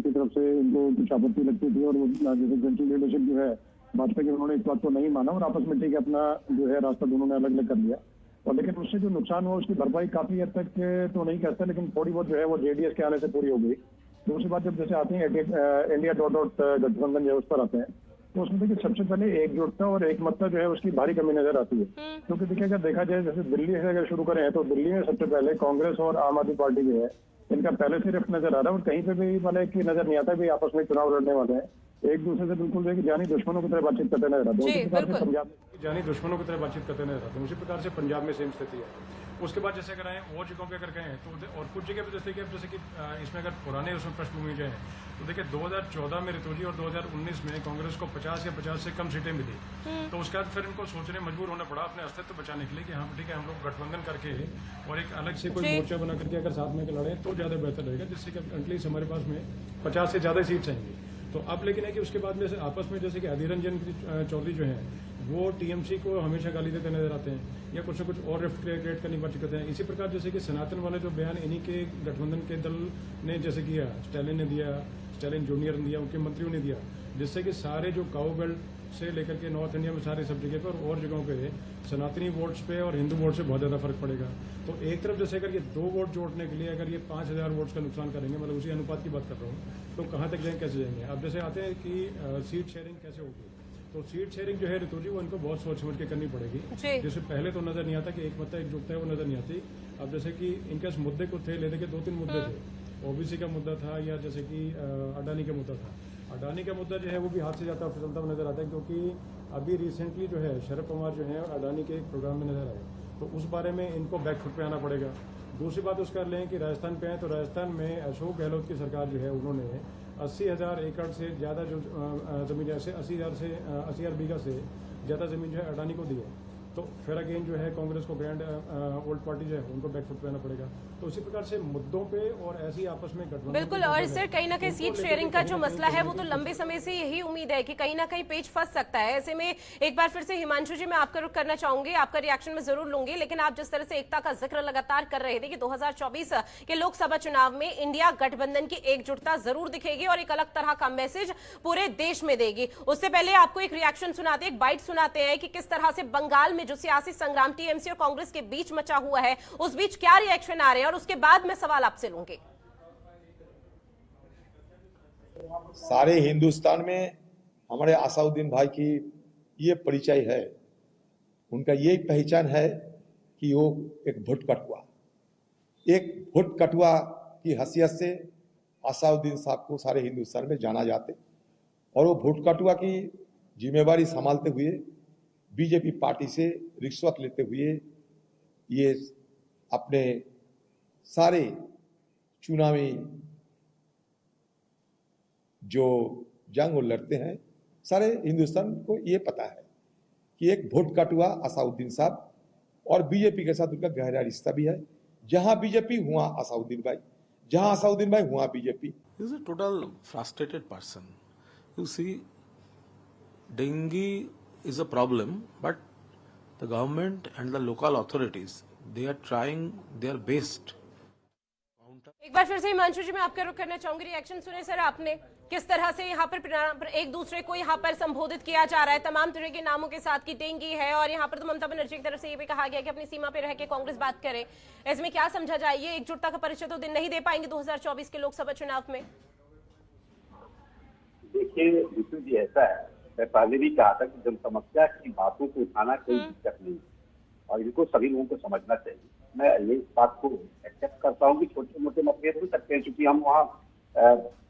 की तरफ से उनको कुछ आपत्ति लगती थी और वो जैसे सेंट्रल लीडरशिप जो है भाजपा की, उन्होंने इस बात को नहीं माना और आपस में ठीक है अपना जो है रास्ता दोनों ने अलग अलग कर लिया। और लेकिन उससे जो नुकसान हुआ उसकी भरपाई काफी हद तक तो नहीं करता, लेकिन थोड़ी बहुत जो है वो जेडीएस के आने से पूरी हो गई। दूसरी बात, जब जैसे आते हैं इंडिया डॉट गठबंधन जो है उस पर आते हैं, तो उसमें देखिए सबसे पहले एकजुटता और एकमतता जो है उसकी भारी कमी नजर आती है। क्योंकि देखिए अगर देखा जाए जैसे दिल्ली से अगर शुरू करें तो दिल्ली में सबसे पहले कांग्रेस और आम आदमी पार्टी जो है इनका पहले से रिफ्ट नजर आ रहा है और कहीं पे भी मतलब कि नजर नहीं आता भी आपस में चुनाव लड़ने वाले हैं। एक दूसरे से बिल्कुल देखिए जानी दुश्मनों की तरह बातचीत करते नजर आते हैं। उसी प्रकार से पंजाब जानी दुश्मनों की तरह बातचीत करते नजर आते हैं। उसी प्रकार से पंजाब में सेम स्थिति है। उसके बाद जैसे अगर आए और जगहों पे अगर गए तो और कुछ जगह पे जैसे कि इसमें अगर पुराने उसमें पृष्ठभूमि जो है तो देखिए 2014 में ऋतु जी और 2019 में कांग्रेस को 50 या 50 से कम सीटें मिली। तो उसके बाद फिर इनको सोचने मजबूर होना पड़ा अपने अस्तित्व बचाने के लिए कि हाँ ठीक है हम लोग गठबंधन करके और एक अलग से कोई मोर्चा बना करके अगर साथ में लड़े तो ज्यादा बेहतर रहेगा, जिससे कि एटलीस्ट हमारे पास में 50 से ज्यादा सीट चाहिए। तो अब लेकिन है कि उसके बाद में आपस में जैसे कि अधीर रंजन चौधरी जो है वो टीएमसी को हमेशा गाली देते नजर आते हैं या कुछ न कुछ और रिफ्ट क्रिएट करनी पड़ चुके हैं। इसी प्रकार जैसे कि सनातन वाले जो बयान इन्हीं के गठबंधन के दल ने जैसे किया, स्टालिन ने दिया, स्टालिन जूनियर ने दिया, उनके मंत्रियों ने दिया, जिससे कि सारे जो काउ बेल्ट से लेकर के नॉर्थ इंडिया में सारे सब जगह पर और जगहों पे सनातनी वोट्स पे और हिंदू वोट से बहुत ज्यादा फर्क पड़ेगा। तो एक तरफ जैसे अगर ये 2 वोट जोड़ने के लिए अगर ये 5000 वोट्स का नुकसान करेंगे, मतलब उसी अनुपात की बात कर रहा हूँ, तो कहाँ तक जाएंगे, कैसे जाएंगे। अब जैसे आते हैं कि सीट शेयरिंग कैसे होगी, तो सीट शेयरिंग जो है ऋतु जी वो इनको बहुत सोच समझ के करनी पड़ेगी। जैसे पहले तो नजर नहीं आता कि एक मत्ता एकजुटता है वो नजर नहीं आती। अब जैसे कि इनके मुद्दे को थे लेने के 2-3 मुद्दे थे, ओबीसी का मुद्दा था या जैसे कि अडानी का मुद्दा था। अडानी का मुद्दा जो है वो भी हाथ से जाता फिसलता हुआ नजर आता है, क्योंकि अभी रिसेंटली जो है शरद पवार जो है अडानी के एक प्रोग्राम में नजर आए, तो उस बारे में इनको बैकफुट पे आना पड़ेगा। दूसरी बात उसका लें कि राजस्थान पे है, तो राजस्थान में अशोक गहलोत की सरकार जो है उन्होंने 80,000 एकड़ से ज़्यादा जो ज़मीन जैसे 80,000 बीघा से ज़्यादा ज़मीन जो है अडानी को दी है। तो फिर अगेन जो है कांग्रेस को ग्रैंड ओल्ड पार्टी जो है उनको बैकफुट पे आना पड़ेगा। तो उसी प्रकार से मुद्दों पे और ऐसी आपस में गठबंधन बिल्कुल। और सर कहीं ना कहीं सीट शेयरिंग का जो मसला है वो तो लंबे समय से यही उम्मीद है कि कहीं ना कहीं पेच फंस सकता है। ऐसे में एक बार फिर से हिमांशु जी मैं आपका रुख करना चाहूंगी, आपका रिएक्शन में जरूर लूंगी, लेकिन आप जिस तरह से एकता का जिक्र लगातार कर रहे थे कि 2024 के लोकसभा चुनाव में इंडिया गठबंधन की एकजुटता जरूर दिखेगी और एक अलग तरह का मैसेज पूरे देश में देगी। उससे पहले आपको एक रिएक्शन सुनाते, एक बाइट सुनाते हैं कि किस तरह से बंगाल में जो सियासी संग्राम टीएमसी और कांग्रेस के बीच मचा हुआ है उस बीच क्या रिएक्शन आ रहे हैं, और उसके बाद मैं सवाल आपसे लूंगी। सारे हिंदुस्तान में हमारे असाउद्दीन भाई की ये परिचय है, उनका ये पहचान है कि वो एक भुट कटुआ की हैसियत से असाउद्दीन साहब को सारे हिंदुस्तान में जाना जाते, और वो भुट कटुआ की जिम्मेवारी संभालते हुए बीजेपी पार्टी से रिश्वत लेते हुए ये अपने सारे चुनावी जो जंग वो लड़ते हैं, सारे हिंदुस्तान को ये पता है कि एक भोट कटुआ असाउद्दीन साहब और बीजेपी के साथ उनका गहरा रिश्ता भी है। जहां बीजेपी हुआ असाउद्दीन भाई, जहां असाउद्दीन भाई हुआ BJP. He is a total frustrated person. You see, dengue is a problem, but the government and the local authorities, they are trying their best. एक बार फिर से हिमांशु जी मैं आपका रुख करना चाहूंगी, रिएक्शन सुने सर आपने, किस तरह से यहाँ पर एक दूसरे को यहाँ पर संबोधित किया जा रहा है तमाम तरह के नामों के साथ की डेंगी है, और यहाँ पर तो ममता बनर्जी की तरफ से ये भी कहा गया कि अपनी सीमा पे रह के कांग्रेस बात करे। इसमें क्या समझा जाए, ये एकजुटता का परिचय तो दिन नहीं दे पाएंगे 2024 के लोकसभा चुनाव में? देखिए विष्णु जी, ऐसा है, मैं पहले भी कहा था कि जन समस्या की बातों को उठाना कोई दिक्कत नहीं और इनको सभी लोगों को समझना चाहिए। मैं ये बात को एक्सेप्ट करता हूँ कि छोटे मोटे मतभेद हो सकते हैं, क्योंकि हम वहाँ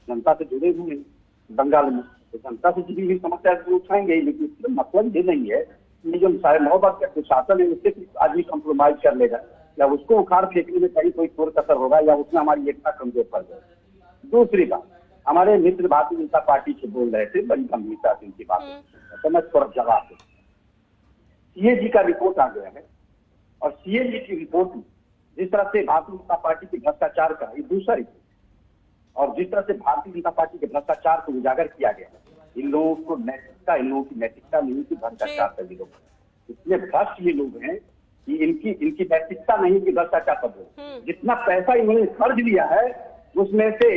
जनता से जुड़े हुए हैं बंगाल में, तो जनता से जुड़ी हुई समस्या उठाएंगे ही, लेकिन इसका मतलब ये नहीं है कि जो 9.5 का प्रशासन है उससे आदमी कम्प्रोमाइज कर लेगा या उसको उखाड़ फेंकने में कहीं कोई चोर कसर होगा या उसमें हमारी एकता कमजोर पड़ जाएगी। दूसरी बात, हमारे मित्र भारतीय जनता पार्टी से बोल रहे थे, बड़ी गंभीरता से उनकी बात, तो मैं थोड़ा जवाब दूं। सीएजी का रिपोर्ट आ गया है और सीएजी की रिपोर्ट में जिस तरह से भारतीय जनता पार्टी के भ्रष्टाचार का ये दूसरा रिपोर्ट और जिस तरह से भारतीय जनता पार्टी के भ्रष्टाचार को उजागर किया गया है, इन लोगों को नैतिकता, इन लोगों की नैतिकता नहीं कि भ्रष्टाचार कर लोग, इतने भ्रष्ट ये लोग हैं कि इनकी नैतिकता नहीं कि भ्रष्टाचार कर लोग। जितना पैसा इन्होंने खर्च लिया है उसमें से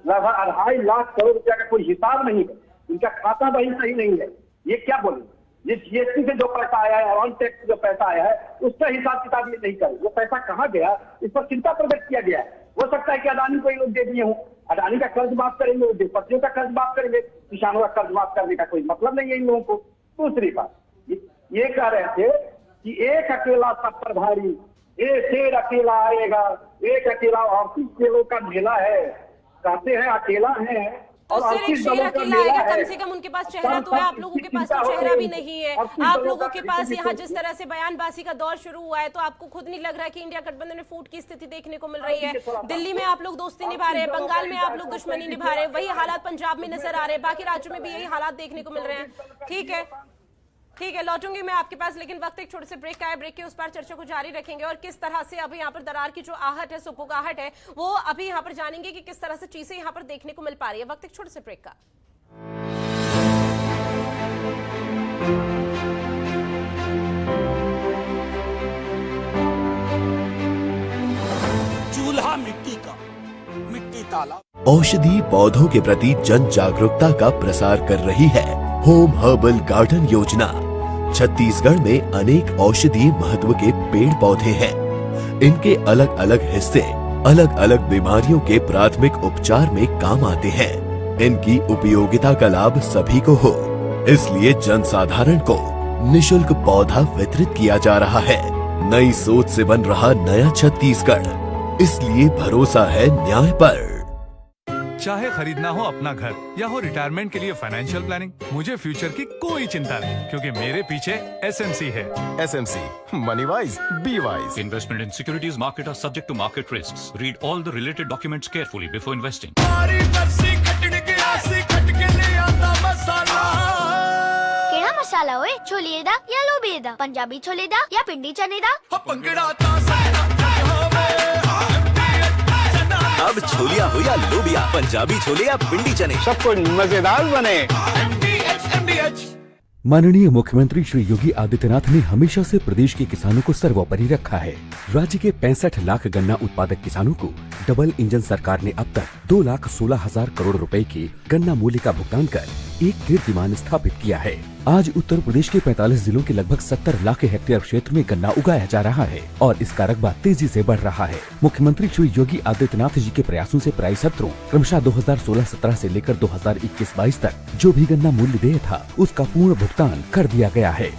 लगभग 2.5 लाख करोड़ रुपया का कोई हिसाब नहीं है, उनका खाता वही सही नहीं है। ये क्या बोले, ये जीएसटी से जो पैसा आया है, ऑन टैक्स से जो पैसा आया है, उसका हिसाब किताब ये नहीं करे, वो पैसा कहाँ गया, इस पर चिंता प्रकट किया गया है। हो सकता है कि अडानी को ये लोग दे दिए हों, अडानी का कर्ज माफ करेंगे, उद्योगपतियों का कर्ज माफ करेंगे, किसानों का कर्ज माफ करने का कोई मतलब नहीं है इन लोगों को। दूसरी बात ये कह रहे थे कि एक अकेला सब पर भारी, एक शेर अकेला आएगा, एक अकेला ऑफिस खेलों का मेला है, कहते हैं अकेला है तो सिर्फ एक शेर अकेला आएगा, कम से कम उनके पास चेहरा तो है, आप लोगों के पास तो चेहरा भी नहीं है। आप लोगों के पास यहाँ जिस तरह से बयानबाजी का दौर शुरू हुआ है, तो आपको खुद नहीं लग रहा है कि इंडिया गठबंधन में फूट की स्थिति देखने को मिल रही है? दिल्ली में आप लोग दोस्ती निभा रहे हैं, बंगाल में आप लोग दुश्मनी निभा रहे हैं, वही हालात पंजाब में नजर आ रहे हैं, बाकी राज्यों में भी यही हालात देखने को मिल रहे हैं। ठीक है, लौटूंगी मैं आपके पास, लेकिन वक्त एक छोटे से ब्रेक का है। ब्रेक के उस पर चर्चा को जारी रखेंगे और किस तरह से अभी यहाँ पर दरार की जो आहट है, सुपुगाहट है, वो अभी यहाँ पर जानेंगे कि किस तरह से चीजें यहाँ पर देखने को मिल पा रही है। वक्त एक छोटे से ब्रेक का। चूल्हा मिट्टी का, मिट्टी तालाब। औषधि पौधों के प्रति जन जागरूकता का प्रसार कर रही है होम हर्बल गार्डन योजना। छत्तीसगढ़ में अनेक औषधीय महत्व के पेड़ पौधे हैं। इनके अलग अलग हिस्से अलग अलग बीमारियों के प्राथमिक उपचार में काम आते हैं। इनकी उपयोगिता का लाभ सभी को हो, इसलिए जनसाधारण को निशुल्क पौधा वितरित किया जा रहा है। नई सोच से बन रहा नया छत्तीसगढ़, इसलिए भरोसा है न्याय पर। चाहे खरीदना हो अपना घर या हो रिटायरमेंट के लिए फाइनेंशियल प्लानिंग, मुझे फ्यूचर की कोई चिंता नहीं, क्योंकि मेरे पीछे एसएमसी है। SMC, money wise be wise. Investment in securities market are subject to market risks. Read all the related documents carefully before investing. केड़ा मसाला होए, छोले दा या लोबे दा, पंजाबी छोले दा या पिंडी चने दा। अब छोलिया हो या लोबिया, पंजाबी छोले या पिंडी चने, सबको मजेदार बने। माननीय मुख्यमंत्री श्री योगी आदित्यनाथ ने हमेशा से प्रदेश के किसानों को सर्वोपरि रखा है। राज्य के 65 लाख गन्ना उत्पादक किसानों को डबल इंजन सरकार ने अब तक 2,16,000 करोड़ रुपए के गन्ना मूल्य का भुगतान कर एक कीर्तिमान स्थापित किया है। आज उत्तर प्रदेश के 45 जिलों के लगभग 70 लाख हेक्टेयर क्षेत्र में गन्ना उगाया जा रहा है और इसका रकबा तेजी से बढ़ रहा है। मुख्यमंत्री श्री योगी आदित्यनाथ जी के प्रयासों से पेराई सत्रों क्रमशः 2016-17 से लेकर 2021-22 तक जो भी गन्ना मूल्य देय था, उसका पूर्ण भुगतान कर दिया गया है।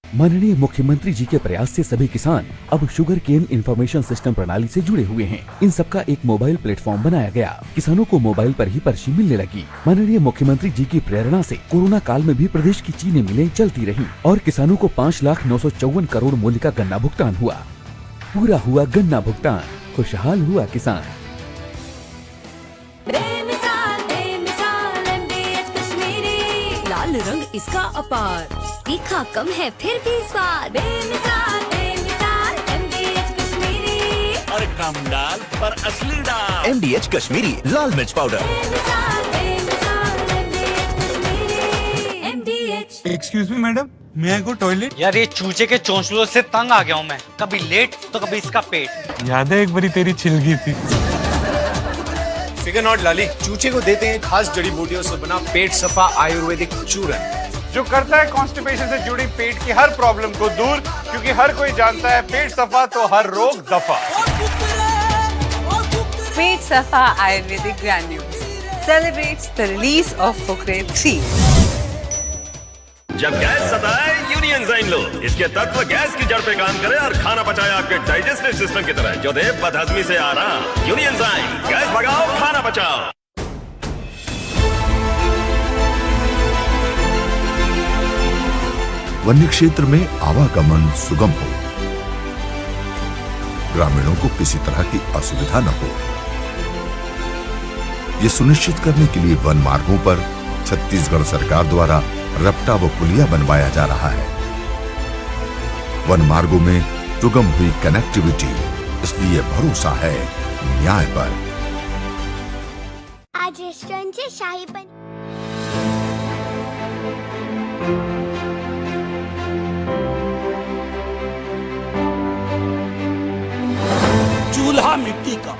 माननीय मुख्यमंत्री जी के प्रयास से सभी किसान अब शुगर केन इंफॉर्मेशन सिस्टम प्रणाली से जुड़े हुए हैं। इन सबका एक मोबाइल प्लेटफॉर्म बनाया गया, किसानों को मोबाइल पर ही पर्ची मिलने लगी। माननीय मुख्यमंत्री जी की प्रेरणा से कोरोना काल में भी प्रदेश की चीनी मिलें चलती रहीं और किसानों को 5,09,54 करोड़ मूल्य का गन्ना भुगतान हुआ। पूरा हुआ गन्ना भुगतान, खुशहाल हुआ किसान। लाल रंग इसका अपार, तीखा कम है फिर भी स्वाद। बेमिसाल बेमिसाल MDH कश्मीरी, और कम डाल पर असली डाल। MDH कश्मीरी लाल मिर्च पाउडर। बेमिसाल बेमिसाल MDH Kashmiri, MDH। Excuse me madam, मैं आई गो टॉयलेट? यार ये चूचे के चोंचलों से तंग आ गया हूँ मैं, कभी लेट तो कभी इसका पेट। याद है एक बारी तेरी छिलगी थी। फिगर नॉट लाली, चूचे को देते हैं खास जड़ी बूटियों से बना पेट सफा आयुर्वेदिक चूरन, जो करता है कॉन्स्टिपेशन से जुड़ी पेट की हर प्रॉब्लम को दूर, क्योंकि हर कोई जानता है पेट सफा तो हर रोग दफा। पेट सफा Ayurvedic granules celebrates the release of Focare 3. जब गैस सताए यूनियनजाइम लो। इसके तत्व गैस की जड़ पे काम करे और खाना पचाए आपके डाइजेस्टिव सिस्टम की तरह, जो दे बदहजमी से आराम। यूनियनजाइम, गैस भगाओ, खाना बचाओ। वन्य क्षेत्र में आवागमन सुगम हो, ग्रामीणों को किसी तरह की असुविधा न हो, ये सुनिश्चित करने के लिए वन मार्गों पर छत्तीसगढ़ सरकार द्वारा रपटा व पुलिया बनवाया जा रहा है। वन मार्गों में सुगम हुई कनेक्टिविटी, इसलिए भरोसा है न्याय पर। आज रेस्टोरेंट से शाही पनीर। मिट्टी का,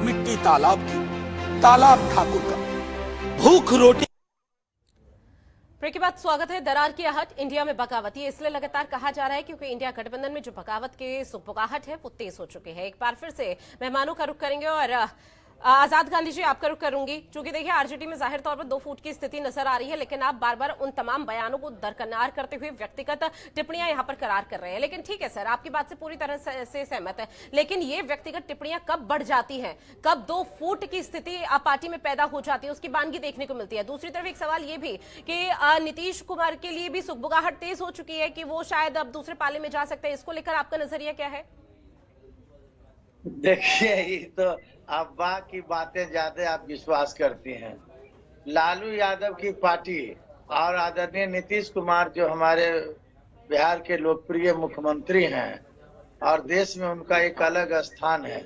मिट्टी तालाब की, तालाब ठाकुर का। भूख रोटी। ब्रेक के बाद स्वागत है। दरार की आहट, इंडिया में बगावत, ये इसलिए लगातार कहा जा रहा है क्योंकि इंडिया गठबंधन में जो बगावत के सुगबुगाहट है वो तेज हो चुके हैं। एक बार फिर से मेहमानों का रुख करेंगे और आजाद गांधी जी आपका रुख करूंगी, क्योंकि देखिए आरजेडी में जाहिर तौर पर 2 फूट की स्थिति नजर आ रही है, लेकिन आप बार बार उन तमाम बयानों को दरकिनार करते हुए व्यक्तिगत टिप्पणियां यहां पर करार कर रहे हैं। लेकिन ठीक है सर, आपकी बात से पूरी तरह से सहमत है, लेकिन ये व्यक्तिगत टिप्पणियां कब बढ़ जाती हैं, कब 2 फूट की स्थिति पार्टी में पैदा हो जाती है, उसकी बानगी देखने को मिलती है। दूसरी तरफ एक सवाल ये भी कि नीतीश कुमार के लिए भी सुगबुगाहट तेज हो चुकी है कि वो शायद अब दूसरे पाले में जा सकते हैं। इसको लेकर आपका नजरिया क्या है? देखिए, ये तो अफवाह की बातें ज्यादा आप विश्वास करती हैं। लालू यादव की पार्टी और आदरणीय नीतीश कुमार जो हमारे बिहार के लोकप्रिय मुख्यमंत्री हैं और देश में उनका एक अलग स्थान है,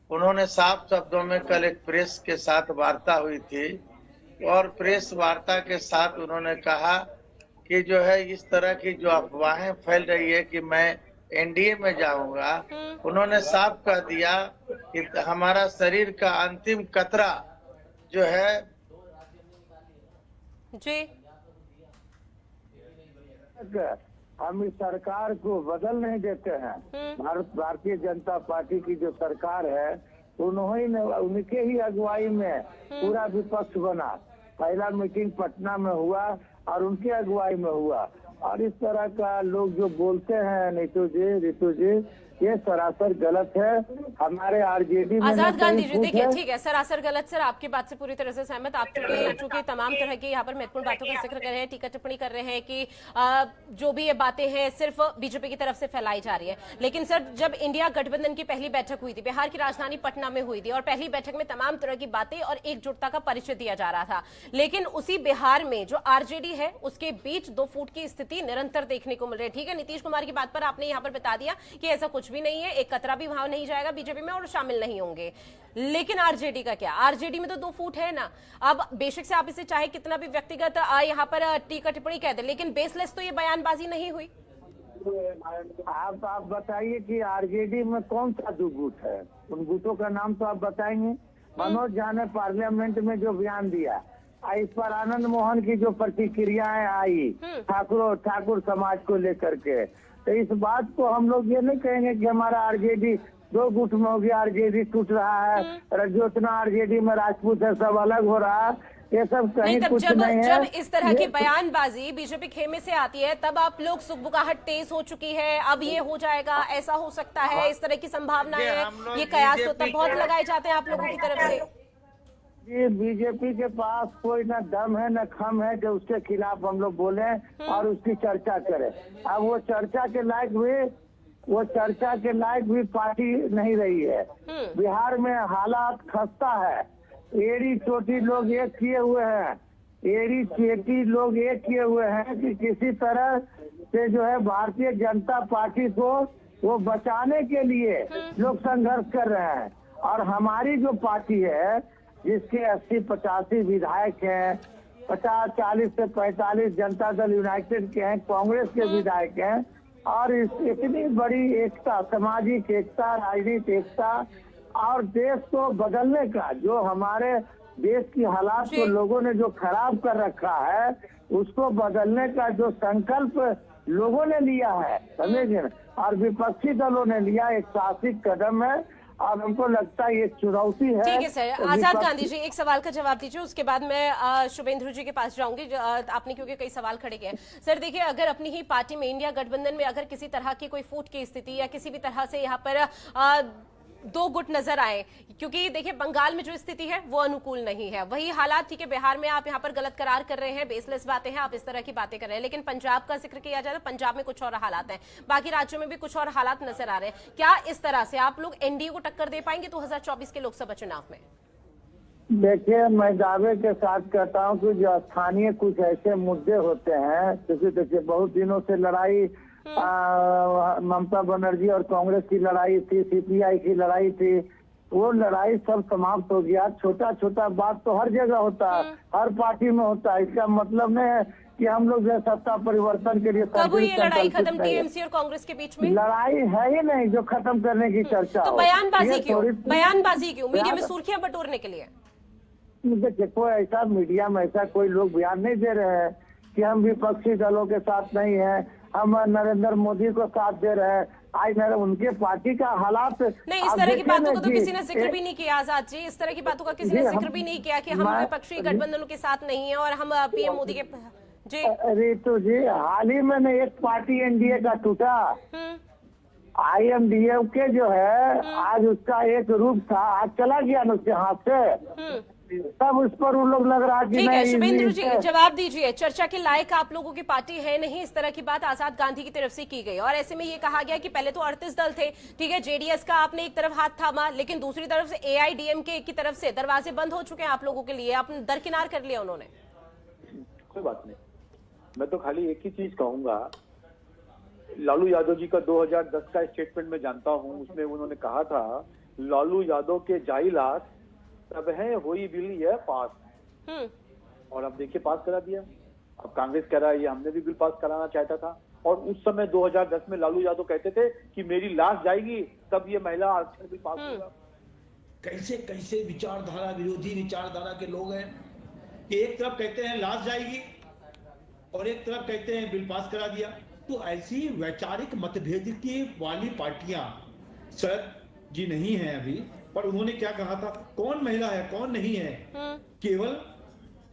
उन्होंने साफ शब्दों में कल एक प्रेस के साथ वार्ता हुई थी और प्रेस वार्ता के साथ उन्होंने कहा कि जो है इस तरह की जो अफवाहें फैल रही है कि मैं एनडीए में जाऊंगा, उन्होंने साफ कह दिया कि हमारा शरीर का अंतिम कतरा जो है जी, हम इस सरकार को बदल नहीं देते हैं। भारतीय जनता पार्टी की जो सरकार है उन्होंने उनके ही अगुवाई में पूरा विपक्ष बना। पहला मीटिंग पटना में हुआ और उनके अगुवाई में हुआ, और इस तरह का लोग जो बोलते हैं ऋतु जी ये सरासर गलत है। हमारे आरजेडी में आजाद गांधी जी देखिए, ठीक है सरासर गलत, सर आपकी बात से पूरी तरह से सहमत। आप चूंकि तमाम तरह की यहाँ पर महत्वपूर्ण बातों का जिक्र कर रहे हैं, टीका टिप्पणी कर रहे हैं कि जो भी ये बातें हैं सिर्फ बीजेपी की तरफ से फैलाई जा रही है। लेकिन सर जब इंडिया गठबंधन की पहली बैठक हुई थी, बिहार की राजधानी पटना में हुई थी, और पहली बैठक में तमाम तरह की बातें और एकजुटता का परिचय दिया जा रहा था, लेकिन उसी बिहार में जो आरजेडी है उसके बीच 2 फूट की स्थिति निरंतर देखने को मिल रही है। ठीक है, नीतीश कुमार की बात पर आपने यहाँ पर बता दिया कि ऐसा कुछ भी नहीं है, एक कतरा भी वहां नहीं जाएगा बीजेपी में और शामिल नहीं होंगे। लेकिन आरजेडी का क्या? आरजेडी में तो 2 फूट है ना। अब बेशक से आप इसे चाहे कितना भी व्यक्तिगत यहाँ पर टीका टिप्पणी कह दे, लेकिन बेसलेस तो ये बयानबाजी नहीं हुई। आप बताइए कि आरजेडी में कौन सा 2 गुट है? उन गुटों का नाम तो आप बताएंगे। मनोज झा ने पार्लियामेंट में जो बयान दिया, इस पर आनंद मोहन की जो प्रतिक्रियाएं आई ठाकुर समाज को लेकर के, तो इस बात को हम लोग ये नहीं कहेंगे कि हमारा आरजेडी 2 गुट में हो गया, आरजेडी टूट रहा है, जितना आरजेडी में राजपूत है सब अलग हो रहा है, ये सब कहीं कुछ नहीं है। जब इस तरह की बयानबाजी बीजेपी खेमे से आती है तब आप लोग सुगबुगाहट तेज हो चुकी है, अब ये हो जाएगा, ऐसा हो सकता है, इस तरह की संभावनाएं है, ये कयास तो तब बहुत लगाए जाते हैं आप लोगों की तरफ से। ये बीजेपी के पास कोई न दम है न खम है कि उसके खिलाफ हम लोग बोले और उसकी चर्चा करें। अब वो चर्चा के लायक भी पार्टी नहीं रही है। बिहार में हालात खस्ता है, एड़ी चोटी लोग एक किए हुए हैं कि किसी तरह से जो है भारतीय जनता पार्टी को वो बचाने के लिए लोग संघर्ष कर रहे हैं। और हमारी जो पार्टी है जिसके 80-85 विधायक हैं, 40 से 45 जनता दल यूनाइटेड के हैं, कांग्रेस के विधायक हैं, और इतनी बड़ी एकता, सामाजिक एकता, राजनीतिक एकता और देश को बदलने का जो हमारे देश की हालात को लोगों ने जो खराब कर रखा है उसको बदलने का जो संकल्प लोगों ने लिया है, समझे, और विपक्षी दलों ने लिया, एक साहसिक कदम है और हमको लगता है ये चुनौती है। ठीक है सर। आजाद गांधी जी एक सवाल का जवाब दीजिए, उसके बाद मैं शुभेंद्र जी के पास जाऊंगी। आपने क्योंकि कई सवाल खड़े किए हैं। सर देखिए, अगर अपनी ही पार्टी में इंडिया गठबंधन में अगर किसी तरह की कोई फूट की स्थिति या किसी भी तरह से यहाँ पर 2 गुट नजर आए, क्योंकि देखिए बंगाल में जो स्थिति है वो अनुकूल नहीं है, वही हालात ठीक है बिहार में आप यहाँ पर गलत करार कर रहे हैं, बेसलेस बातें हैं, आप इस तरह की बातें कर रहे हैं, लेकिन पंजाब का जिक्र किया जाए तो पंजाब में कुछ और हालात हैं, बाकी राज्यों में भी कुछ और हालात नजर आ रहे हैं। क्या इस तरह से आप लोग एनडीए को टक्कर दे पाएंगे 2024 के लोकसभा चुनाव में? देखिए, मैं दावे के साथ कहता हूँ कि जो स्थानीय कुछ ऐसे मुद्दे होते हैं, क्योंकि देखिए बहुत दिनों से लड़ाई ममता बनर्जी और कांग्रेस की लड़ाई थी, सीपीआई की लड़ाई थी, वो लड़ाई सब समाप्त हो गया। छोटा छोटा बात तो हर जगह होता है, हर पार्टी में होता है। इसका मतलब नहीं है कि हम लोग जो है सत्ता परिवर्तन के लिए कब हुई ये लड़ाई संकल्पित खत्म नहीं है। टीएमसी और कांग्रेस के बीच में? लड़ाई है ही नहीं जो खत्म करने की चर्चा तो हो। बयानबाजी ये क्यों? थोड़ी- बयानबाजी क्यों? मीडिया में सुर्खियां बटोरने के लिए? देखिए, कोई ऐसा मीडिया में ऐसा कोई लोग बयान नहीं दे रहे हैं कि हम विपक्षी दलों के साथ नहीं है, हम नरेंद्र मोदी को साथ दे रहे हैं। आज मेरे उनके पार्टी का हालात नहीं, इस आप तरह की देखिए बातों ना का तो जी, किसी ने जिक्र भी नहीं किया आजाद जी। इस तरह की बातों का किसी जी, ने हम- जिक्र भी नहीं किया कि हम मैं- विपक्षी गठबंधनों के साथ नहीं है और हम पीएम मोदी के जी रितु जी, हाल ही में एक पार्टी एनडीए का टूटा, IMDMK जो है आज उसका एक रूप था, आज चला गया ना उसके हाथ से। तब उस पर उन लोग लग रहा कि ठीक है नहीं, शुभेंद्र जी, इससे- जवाब दीजिए। चर्चा के लायक आप लोगों की पार्टी है नहीं, इस तरह की बात आजाद गांधी की तरफ से की गई और ऐसे में ये कहा गया कि पहले तो 38 दल थे, ठीक है, जेडीएस का आपने एक तरफ हाथ थामा, लेकिन दूसरी तरफ से AIDMK की तरफ से दरवाजे बंद हो चुके हैं आप लोगों के लिए, आपने दरकिनार कर लिया उन्होंने। कोई बात नहीं, मैं तो खाली एक ही चीज कहूंगा, लालू यादव जी का 2010 का स्टेटमेंट मैं जानता हूं, उसमें उन्होंने कहा था लालू यादव के जाइलात तब है होई बिल ये पास, और अब देखिए पास करा दिया। अब कांग्रेस कह रहा है ये हमने भी बिल पास कराना चाहता था, और उस समय 2010 में लालू यादव कहते थे कि मेरी लाश जाएगी तब ये महिला आरक्षण बिल पास होगा। कैसे कैसे विचारधारा विरोधी विचारधारा के लोग हैं कि एक तरफ कहते हैं लाश जाएगी और एक तरफ कहते हैं बिल पास करा दिया। तो ऐसी वैचारिक मतभेद की वाली पार्टियां शरद जी नहीं है अभी, पर उन्होंने क्या कहा था, कौन महिला है कौन नहीं है,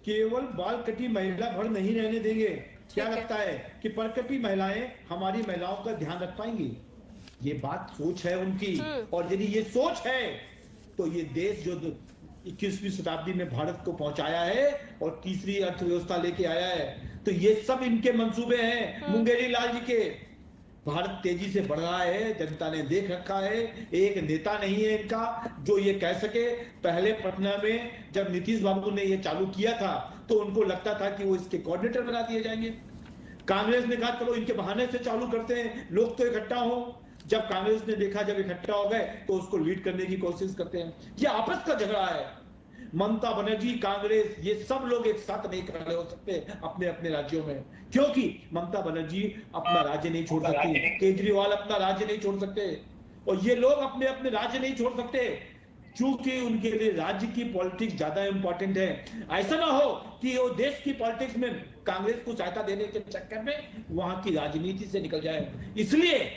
केवल बाल कटी महिला भर नहीं रहने देंगे। क्या लगता है कि परकटी महिलाएं हमारी महिलाओं का ध्यान रख पाएंगी? ये बात सोच है उनकी, और यदि ये सोच है तो ये देश जो 21वीं शताब्दी में भारत को पहुंचाया है और तीसरी अर्थव्यवस्था लेके आया है, तो ये सब इनके मंसूबे हैं मुंगेरी लाल जी के। भारत तेजी से बढ़ रहा है, जनता ने देख रखा है, एक नेता नहीं है इनका जो ये कह सके। पहले पटना में जब नीतीश बाबू ने ये चालू किया था तो उनको लगता था कि वो इसके कोऑर्डिनेटर बना दिए जाएंगे। कांग्रेस ने कहा चलो इनके बहाने से चालू करते हैं, लोग तो इकट्ठा हो। जब कांग्रेस ने देखा जब इकट्ठा हो गए तो उसको लीड करने की कोशिश करते हैं। ये आपस का झगड़ा है। ममता बनर्जी, कांग्रेस, ये सब लोग एक साथ नहीं खड़े हो सकते अपने अपने राज्यों में, क्योंकि ममता बनर्जी अपना राज्य नहीं छोड़ सकती, केजरीवाल अपना राज्य नहीं छोड़ सकते, और ये लोग अपने अपने राज्य नहीं छोड़ सकते क्योंकि उनके लिए राज्य की पॉलिटिक्स ज्यादा इंपॉर्टेंट है। ऐसा ना हो कि वो देश की पॉलिटिक्स में कांग्रेस को सहायता देने के चक्कर में वहां की राजनीति से निकल जाए। इसलिए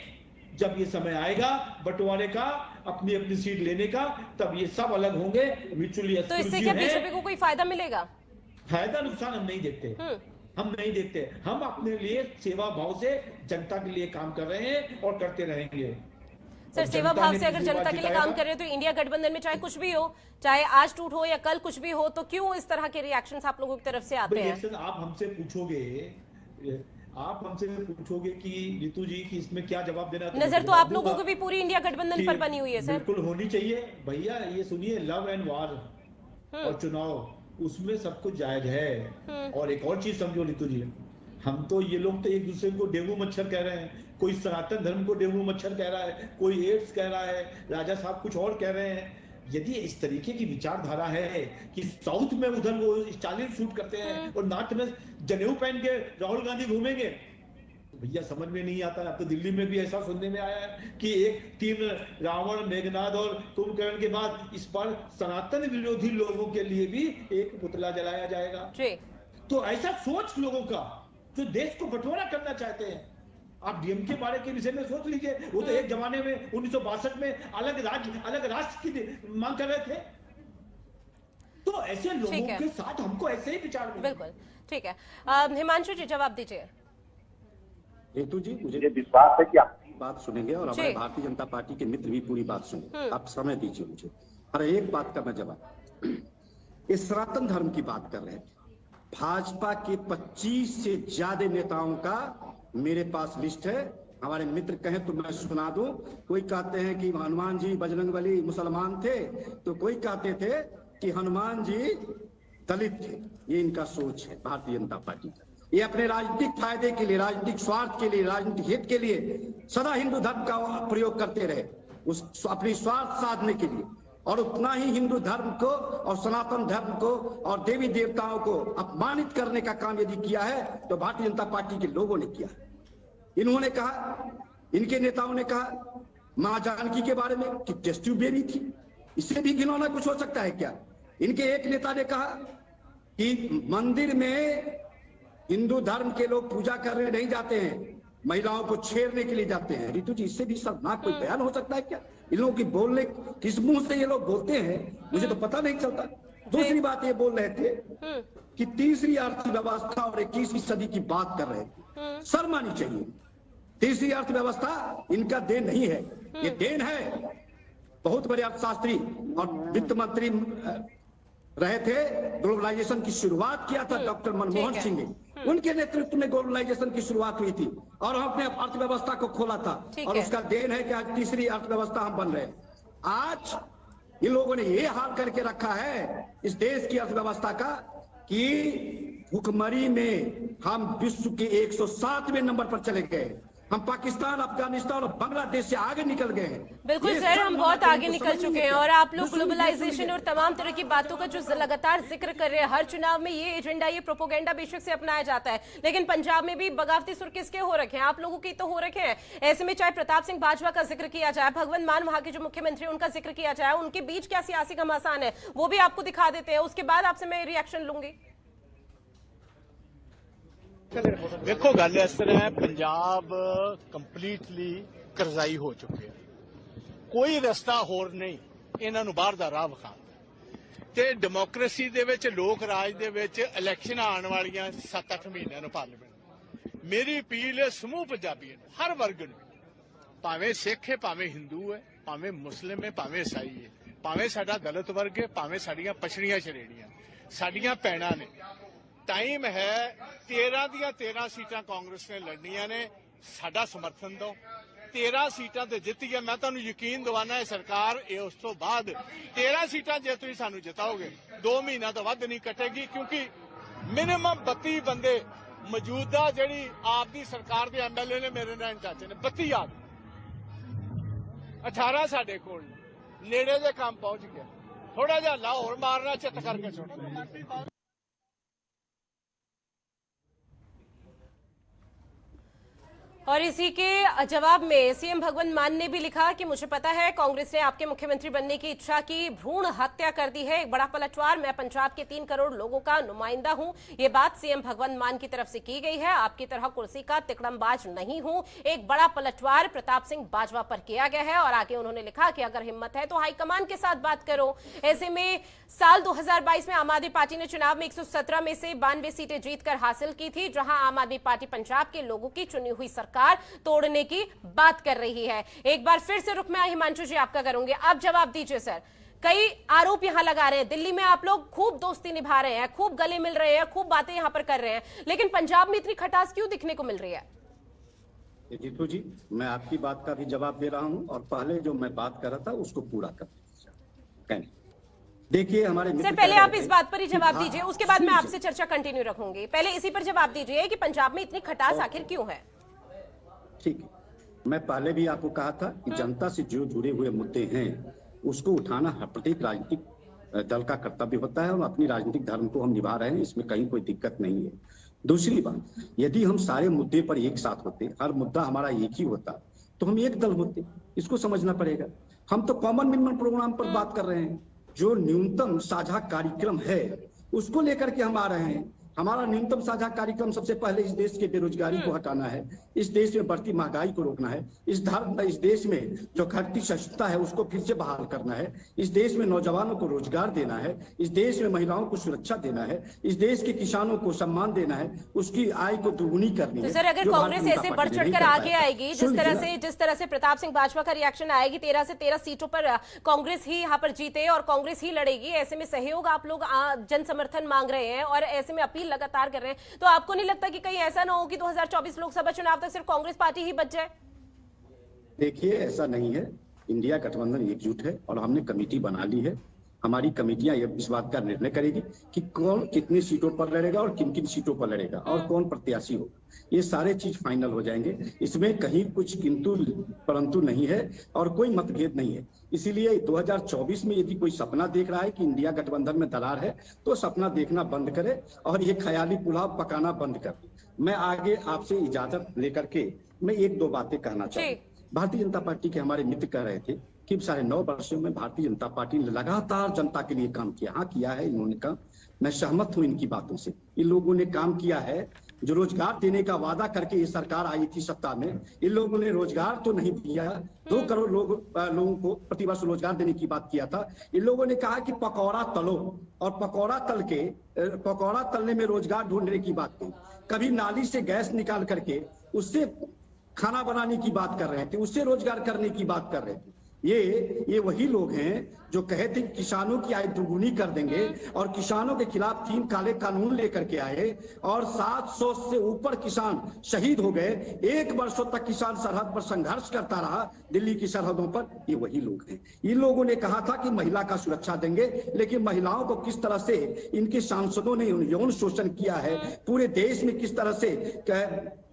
जब ये समय आएगा बंटवारे का, अपनी अपनी सीट लेने का, तब ये सब अलग होंगे म्यूचुअली। तो इससे क्या बीजेपी को कोई फायदा मिलेगा? फायदा नुकसान हम नहीं देखते, हम नहीं देखते। हम अपने लिए सेवा भाव से जनता के लिए काम कर रहे हैं और करते रहेंगे। सर, सेवा भाव से अगर जनता के लिए काम कर रहे हो तो इंडिया गठबंधन में चाहे कुछ भी हो, चाहे आज टूट हो या कल कुछ भी हो, तो क्यों इस तरह के रिएक्शंस आप लोगों की तरफ से आते हैं? आप हमसे पूछोगे कि नीतू जी कि इसमें क्या जवाब देना, नजर तो आप लोगों को भी पूरी इंडिया गठबंधन पर बनी हुई है सर। बिल्कुल होनी चाहिए भैया। ये सुनिए, लव एंड वार और चुनाव, उसमें सब कुछ जायज है। और एक और चीज समझो नीतू जी, हम तो ये लोग तो एक दूसरे को डेंगू मच्छर कह रहे हैं, कोई सनातन धर्म को डेंगू मच्छर कह रहा है, कोई एड्स कह रहा है, राजा साहब कुछ और कह रहे हैं। यदि इस तरीके की विचारधारा है कि साउथ में उधर वो स्टालिन शूट करते हैं और नॉर्थ में जनेऊ पहन के राहुल गांधी घूमेंगे, तो भैया समझ में नहीं आता। अब तो दिल्ली में भी ऐसा सुनने में आया है कि एक टीम रावण, मेघनाद और कुंभकर्ण के बाद इस बार सनातन विरोधी लोगों के लिए भी एक पुतला जलाया जाएगा। तो ऐसा सोच लोगों का जो देश को बंटवारा करना चाहते हैं। आप डीएमके बारे के विषय में सोच लीजिए, वो तो एक जमाने में 1962 में अलग राष्ट्र की मांग कर रहे थे। तो ऐसे लोगों के साथ हमको ऐसे ही विचार में। बिल्कुल ठीक है। हिमांशु जी जवाब दीजिए। हेतु जी, मुझे विश्वास है कि आप बात सुनेंगे और हमारे भारतीय जनता पार्टी के मित्र भी पूरी बात सुनेंगे। आप समय दीजिए मुझे, हर एक बात का मैं जवाब। इस सनातन धर्म की बात कर रहे हैं, भाजपा के 25 से ज्यादा नेताओं का मेरे पास लिस्ट है। हमारे मित्र कहें तो मैं सुना दूं। कोई कहते हैं कि हनुमान जी बजरंगबली मुसलमान थे, तो कोई कहते थे कि हनुमान जी दलित थे। ये इनका सोच है भारतीय जनता पार्टी का। ये अपने राजनीतिक फायदे के लिए, राजनीतिक स्वार्थ के लिए, राजनीतिक हित के लिए सदा हिंदू धर्म का प्रयोग करते रहे, उस अपनी स्वार्थ साधने के लिए। और उतना ही हिंदू धर्म को और सनातन धर्म को और देवी देवताओं को अपमानित करने का काम यदि किया है तो भारतीय जनता पार्टी के लोगों ने किया। इन्होंने कहा, इनके नेताओं ने कहा मां जानकी के बारे में कि टेस्ट ट्यूब बेबी थी। इससे भी घिनौना कुछ हो सकता है क्या? इनके एक नेता ने कहा कि मंदिर में हिंदू धर्म के लोग पूजा करने नहीं जाते हैं, महिलाओं को छेड़ने के लिए जाते हैं। रितु जी, इससे भी शर्मनाक कोई बयान हो सकता है क्या? इन लोगों की बोलने, किस मुंह से ये लोग बोलते हैं मुझे तो पता नहीं चलता। दूसरी बात ये बोल रहे थे कि तीसरी अर्थव्यवस्था और 21वीं सदी की बात कर रहे थे। शर्म आनी चाहिए। तीसरी अर्थव्यवस्था इनका देन नहीं है, ये देन है बहुत बड़े अर्थशास्त्री और वित्त मंत्री रहे थे। ग्लोबलाइजेशन की शुरुआत किया था डॉक्टर मनमोहन सिंह ने, उनके नेतृत्व में ग्लोबलाइजेशन की शुरुआत हुई थी और हम अपने अर्थव्यवस्था को खोला था और उसका देन है कि आज तीसरी अर्थव्यवस्था हम बन रहे हैं। आज इन लोगों ने ये हाल करके रखा है इस देश की अर्थव्यवस्था का कि भुखमरी में हम विश्व के 107वें नंबर पर चले गए। हम पाकिस्तान, अफगानिस्तान और बांग्लादेश से आगे निकल गए हैं। बिल्कुल सर, हम बहुत आगे निकल चुके हैं और आप लोग ग्लोबलाइजेशन और तमाम तरह की बातों का जो लगातार जिक्र कर रहे हैं, हर चुनाव में ये एजेंडा, ये प्रोपोगेंडा बेशक से अपनाया जाता है, लेकिन पंजाब में भी बगावती सुर किसके हो रखे हैं? आप लोगों के तो हो रखे हैं। ऐसे में चाहे प्रताप सिंह बाजवा का जिक्र किया जाए, भगवंत मान वहां के जो मुख्यमंत्री उनका जिक्र किया जाए, उनके बीच क्या सियासी घमासान है वो भी आपको दिखा देते हैं। उसके बाद आपसे मैं रिएक्शन लूंगी। देखो गल इस तरह है, पंजाब कंप्लीटली करजाई हो चुके हैं। कोई रस्ता होर नहीं इन्हां नूं बाहर दा राह विखाण ते डेमोक्रेसी दे विच, लोक राज दे विच इलैक्शन आने वालियां 7-8 महीनों नूं पार्लीमेंट। मेरी अपील है समूह पंजाबियों नूं, हर वर्ग नूं, भावें सिख है, भावें हिंदू है, भावें मुस्लिम है, भावें ईसाई है, भावें साडा दलित वर्ग है, भावें साडियां पछड़ियां श्रेणियां, साडियां भैणां ने। टाइम है 13 ਦੀਆਂ 13 सीटां कांग्रेस ने लड़नियां ने, साडा समर्थन दो। 13 सीटां ते जित्तीए, मैं तुहानूं यकीन दिवाना है सरकार उस तो बाद 13 सीटां जे तुसीं सानूं जिताओगे 2 महीना तो वध नहीं कटेगी, क्योंकि मिनिमम 32 बंदे मौजूदा जिहड़ी आप दी सरकार दे MLA ने मेरे नाल चाचे ने 32 आ गए, 18 साडे कोल नेड़े दे काम पहुंच गया। थोड़ा जिहा लाहौर मारना चित करके छोड़। और इसी के जवाब में सीएम भगवंत मान ने भी लिखा कि मुझे पता है कांग्रेस ने आपके मुख्यमंत्री बनने की इच्छा की भ्रूण हत्या कर दी है। एक बड़ा पलटवार, मैं पंजाब के 3 करोड़ लोगों का नुमाइंदा हूं। ये बात सीएम भगवंत मान की तरफ से की गई है। आपकी तरह कुर्सी का तिकड़मबाज नहीं हूं। एक बड़ा पलटवार प्रताप सिंह बाजवा पर किया गया है। और आगे उन्होंने लिखा कि अगर हिम्मत है तो हाईकमान के साथ बात करो। ऐसे में साल 2022 में आम आदमी पार्टी ने चुनाव में 117 में से 92 सीटें जीतकर हासिल की थी, जहां आम आदमी पार्टी पंजाब के लोगों की चुनी हुई सरकार तोड़ने की बात कर रही है। एक बार फिर से रुख में हिमांशु जी आपका करूंगे, आप जवाब दीजिए सर। कई आरोप यहां लगा रहे हैं, दिल्ली में आप लोग खूब दोस्ती निभा रहे हैं, खूब गले मिल रहे हैं, खूब बातें यहां पर कर रहे हैं, लेकिन पंजाब में इतनी खटास क्यों दिखने को मिल रही है? जीतू जी, मैं आपकी बात का भी जवाब दे रहा हूं और पहले जो मैं बात कर रहा था उसको पूरा कर दीजिए। देखिए हमारे सर, पहले आप इस बात पर ही जवाब दीजिए, उसके बाद मैं आपसे चर्चा कंटिन्यू रखूंगी। पहले इसी पर जवाब दीजिए कि पंजाब में इतनी खटास आखिर क्यों है? ठीक है, मैं पहले भी आपको कहा था कि जनता से जो जुड़े हुए मुद्दे हैं उसको उठाना प्रत्येक राजनीतिक दल का कर्तव्य होता है और अपनी राजनीतिक धर्म को हम निभा रहे हैं, इसमें कहीं कोई दिक्कत नहीं है। दूसरी बात, यदि हम सारे मुद्दे पर एक साथ होते, हर मुद्दा हमारा एक ही होता, तो हम एक दल होते। इसको समझना पड़ेगा। हम तो कॉमन मिनिमम प्रोग्राम पर बात कर रहे हैं, जो न्यूनतम साझा कार्यक्रम है उसको लेकर के हम आ रहे हैं। हमारा न्यूनतम साझा कार्यक्रम सबसे पहले इस देश के बेरोजगारी को हटाना है, इस देश में बढ़ती महंगाई को रोकना है, इस देश में जो घटती सस्ता है उसको फिर से बहाल करना है, इस देश में नौजवानों को रोजगार देना है, इस देश में महिलाओं को सुरक्षा देना है, इस देश के किसानों को सम्मान देना है, उसकी आय को दुगुनी करनी है। तो सर, अगर कांग्रेस ऐसे बढ़ चढ़कर आगे आएगी, जिस तरह से प्रताप सिंह बाजवा का रिएक्शन आएगी, 13 से 13 सीटों पर कांग्रेस ही यहाँ पर जीते और कांग्रेस ही लड़ेगी, ऐसे में सहयोग आप लोग जन समर्थन मांग रहे हैं और ऐसे में अपील लगातार कर रहे हैं, तो आपको नहीं लगता कि कहीं ऐसा ना हो कि 2024 लोकसभा चुनाव तक सिर्फ कांग्रेस पार्टी ही बच जाए? देखिए, ऐसा नहीं है। इंडिया गठबंधन एकजुट है और हमने कमेटी बना ली है हमारी कमेटियां इस बात का निर्णय करेगी कि कौन कितनी सीटों पर लड़ेगा और किन किन सीटों पर लड़ेगा और कौन प्रत्याशी होगा। ये सारे चीज फाइनल हो जाएंगे। इसमें कहीं कुछ किंतु परंतु नहीं है और कोई मतभेद नहीं है। इसीलिए 2024 में यदि कोई सपना देख रहा है कि इंडिया गठबंधन में दरार है तो सपना देखना बंद करे और ये ख्याली पुलाव पकाना बंद कर दे। मैं आगे आपसे इजाजत लेकर के मैं एक दो बातें कहना चाहूँ। भारतीय जनता पार्टी के हमारे मित्र कह रहे थे कि 9.5 वर्षों में भारतीय जनता पार्टी ने लगातार जनता के लिए काम किया। हाँ, किया है इन्होंने काम, मैं सहमत हूं इनकी बातों से। इन लोगों ने काम किया है जो रोजगार देने का वादा करके ये सरकार आई थी सत्ता में। इन लोगों ने रोजगार तो नहीं दिया, 2 करोड़ लोगों को प्रतिवर्ष रोजगार देने की बात किया था। इन लोगों ने कहा कि पकौड़ा तलो और पकौड़ा तलने में रोजगार ढूंढने की बात की। कभी नाली से गैस निकाल करके उससे खाना बनाने की बात कर रहे थे, उससे रोजगार करने की बात कर रहे थे। ये वही लोग हैं जो कहे थे किसानों की आय दोगुनी कर देंगे और किसानों के खिलाफ 3 काले कानून लेकर के आए और 700 से ऊपर किसान शहीद हो गए। 1 वर्षों तक किसान सरहद पर संघर्ष करता रहा, दिल्ली की सरहदों पर। ये वही लोग हैं। इन लोगों ने कहा था कि महिला का सुरक्षा देंगे, लेकिन महिलाओं को किस तरह से इनके सांसदों ने यौन शोषण किया है, पूरे देश में किस तरह से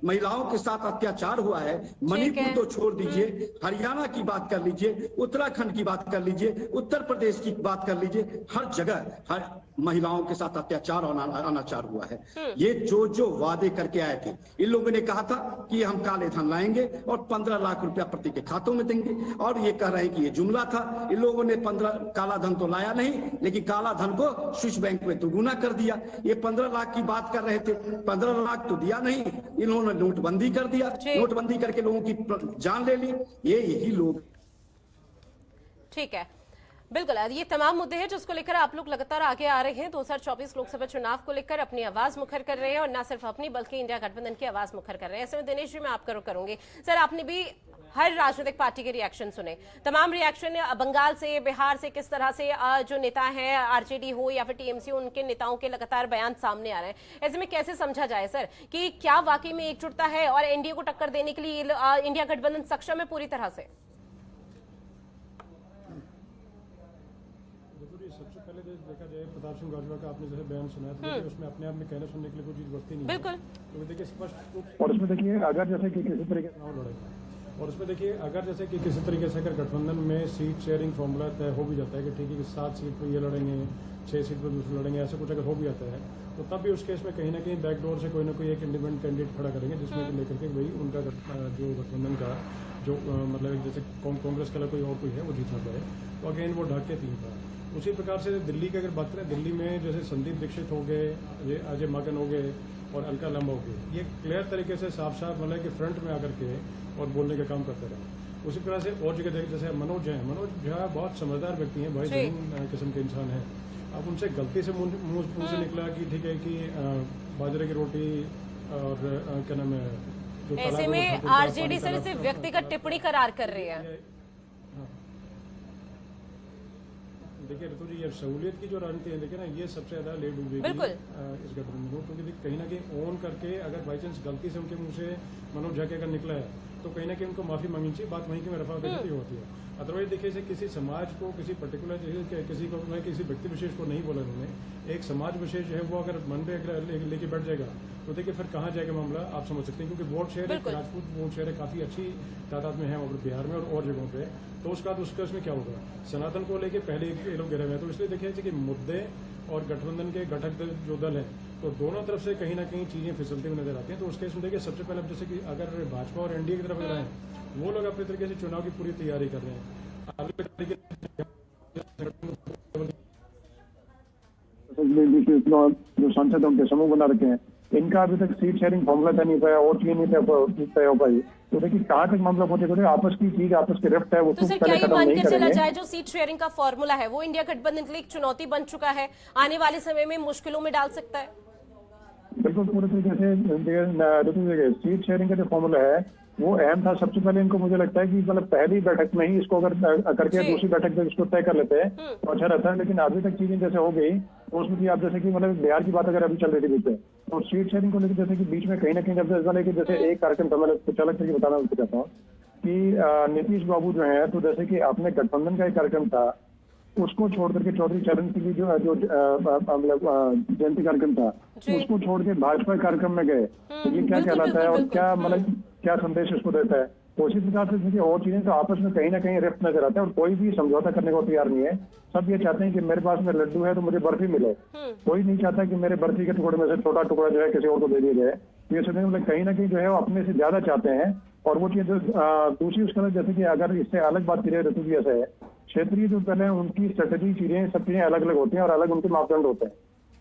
महिलाओं के साथ अत्याचार हुआ है। मणिपुर तो छोड़ दीजिए, हरियाणा की बात कर लीजिए, उत्तराखंड की बात कर लीजिए, उत्तर प्रदेश की बात कर लीजिए, हर जगह हर महिलाओं के साथ अत्याचार और अनाचार हुआ है। ये जो वादे करके आए थे, इन लोगों ने कहा था कि हम काले धन लाएंगे और 15 लाख रुपया प्रति के खातों में देंगे, और ये कह रहे हैं कि ये जुमला था। इन लोगों ने 15 काला धन तो लाया नहीं, लेकिन काला धन को स्विस बैंक में दुगुना कर दिया। ये 15 लाख की बात कर रहे थे, 15 लाख तो दिया नहीं, इन्होंने नोटबंदी कर दिया, नोटबंदी करके लोगों की जान ले ली। यही लोग। ठीक है, बिल्कुल, ये तमाम मुद्दे हैं जिसको लेकर आप लोग लगातार आगे आ रहे हैं। 2024 लोकसभा चुनाव को लेकर अपनी आवाज मुखर कर रहे हैं, और न सिर्फ अपनी बल्कि इंडिया गठबंधन की आवाज मुखर कर रहे हैं। ऐसे में दिनेश जी मैं आपका रुख करूंगी। सर, आपने भी हर राजनीतिक पार्टी के रिएक्शन सुने, तमाम रिएक्शन बंगाल से, बिहार से, किस तरह से जो नेता हैं आरजेडी हो या फिर टीएमसी, उनके नेताओं के लगातार बयान सामने आ रहे हैं। ऐसे में कैसे समझा जाए सर कि क्या वाकई में एकजुटता है और एनडीए को टक्कर देने के लिए इंडिया गठबंधन सक्षम है पूरी तरह से? सबसे पहले देखा जाए, प्रताप सिंह बाजवा का आपने जैसे बयान सुना है, तो उसमें अपने आप में कहने सुनने के लिए कोई चीज बचती नहीं। बिल्कुल। तो देखिए स्पष्ट रूप, और उसमें देखिए अगर जैसे कि किसी तरीके लड़ेगा, और उसमें देखिए अगर जैसे कि किसी तरीके से अगर गठबंधन में सीट शेयरिंग फॉर्मूला तय हो भी जाता है कि ठीक है कि 7 सीट पर ये लड़ेंगे, 6 सीट पर दूसरे लड़ेंगे, ऐसा कुछ अगर हो भी जाता है, तो तब भी उस केस में कहीं ना कहीं बैकडोर से कोई ना कोई एक इंडिपेंडेंट कैंडिडेट खड़ा करेंगे, जिसमें लेकर के वही उनका जो गठबंधन का जो मतलब जैसे कांग्रेस का कोई और कोई है वो जीतना चाहे, तो अगेन वो ढाक के 3 था। उसी प्रकार से दिल्ली की अगर बात करें, दिल्ली में जैसे संदीप दीक्षित हो गए, ये अजय माकन हो गए और अलका लांबा हो गए, ये क्लियर तरीके से साफ मतलब कि फ्रंट में आकर के और बोलने का काम करते रहे। उसी तरह से और जगह जैसे मनोज झा बहुत समझदार व्यक्ति हैं, भाई जमीन किस्म के इंसान हैं। अब उनसे गलती से मुंह से निकला कि ठीक है कि बाजरे की रोटी और क्या नाम है, ऐसे में आरजेडी सर इसे व्यक्तिगत टिप्पणी करार कर रही है। देखिए ऋतु जी, ये सहूलियत की जो राजनीति है, देखिए ना, ये सबसे ज्यादा लेट डूबेगी इस गठबंधन को, क्योंकि कहीं ना कहीं ओन करके अगर बाई चांस गलती से उनके मुंह से मनोज झा के अगर निकला है, तो कहीं ना कहीं उनको माफी मांगनी चाहिए। बात वहीं की रफा दफी होती है। अदरवाइज देखिए, किसी समाज को, किसी पर्टिकुलर किसी को, किसी व्यक्ति विशेष को नहीं बोला उन्होंने, एक समाज विशेष जो है वो अगर मन पे लेके बैठ जाएगा, तो देखिए फिर कहाँ जाएगा मामला, आप समझ सकते हैं। क्योंकि वोट शेयर है, राजपूत वोट शेयर है, काफी अच्छी तादाद में है बिहार में और जगहों पे, तो उसका उसके उसमें क्या होगा, सनातन को लेके पहले ये लोग गिरे हुए हैं। तो इसलिए देखिए कि मुद्दे और गठबंधन के घटक दल जो दल है, तो दोनों तरफ से कहीं ना कहीं चीजें फिसलती हुई नजर आती हैं। तो उसके इसमें देखिए सबसे पहले जैसे कि अगर भाजपा और एनडीए की तरफ अगर आए, वो लोग अपने तरीके से चुनाव की पूरी तैयारी कर रहे हैं। जो सांसद उनके समूह बना रखे हैं, इनका अभी तक सीट शेयरिंग फॉर्मूला तय नहीं पाया, वोट नहीं तय हो पाई, तो देखिए कहाँ तक मामला पहुंचेगा। आपस की चीज, आपस के रिफ्ट है, वो तो सर क्या ये मान के चला जाए जो सीट शेयरिंग का फॉर्मूला है वो इंडिया गठबंधन के लिए एक चुनौती बन चुका है, आने वाले समय में मुश्किलों में डाल सकता है? बिल्कुल पूरे तरीके से सीट शेयरिंग का जो फॉर्मूला है वो अहम था। सबसे पहले इनको मुझे लगता है कि मतलब पहली बैठक में ही इसको अगर करके दूसरी बैठक में इसको तय कर लेते हैं तो अच्छा रहता है। लेकिन अभी तक चीजें जैसे हो गई, तो उसमें भी आप जैसे कि मतलब बिहार की बात अगर अभी चल रही थी बीच में, तो सीट शेयरिंग को लेकर जैसे कि बीच में कहीं ना कहीं जब ऐसा लेके जैसे एक कार्यक्रम था, मैंने कुछ अलग करके बताना चाहता हूँ कि नीतीश बाबू जो है, तो जैसे कि आपने गठबंधन का एक कार्यक्रम था उसको छोड़ करके चौधरी चरण सिंह की जो मतलब जयंती कार्यक्रम था, उसको छोड़ के भाजपा कार्यक्रम में गए, तो ये क्या कहलाता है और क्या मतलब क्या संदेश उसको देता है? तो उसी प्रकार से देखिए और चीजें तो आपस में कहीं ना कहीं रिफ्ट नजर आता है और कोई भी समझौता करने को तैयार नहीं है। सब ये चाहते हैं कि मेरे पास में लड्डू है तो मुझे बर्फी मिले, कोई नहीं चाहता कि मेरे बर्फी के टुकड़े में से छोटा टुकड़ा जो है किसी और को दे दिया जाए। ये सोचने मतलब कहीं ना कहीं जो है वो अपने से ज्यादा चाहते हैं। और वो चीज दूसरी उसके अंदर जैसे कि अगर इससे अलग बात करें ऋतु जी, ऐसा है क्षेत्रीय जो पहले उनकी स्ट्रेटेजी चीजें सब चीजें अलग अलग होती हैं और अलग उनके मापदंड होते हैं।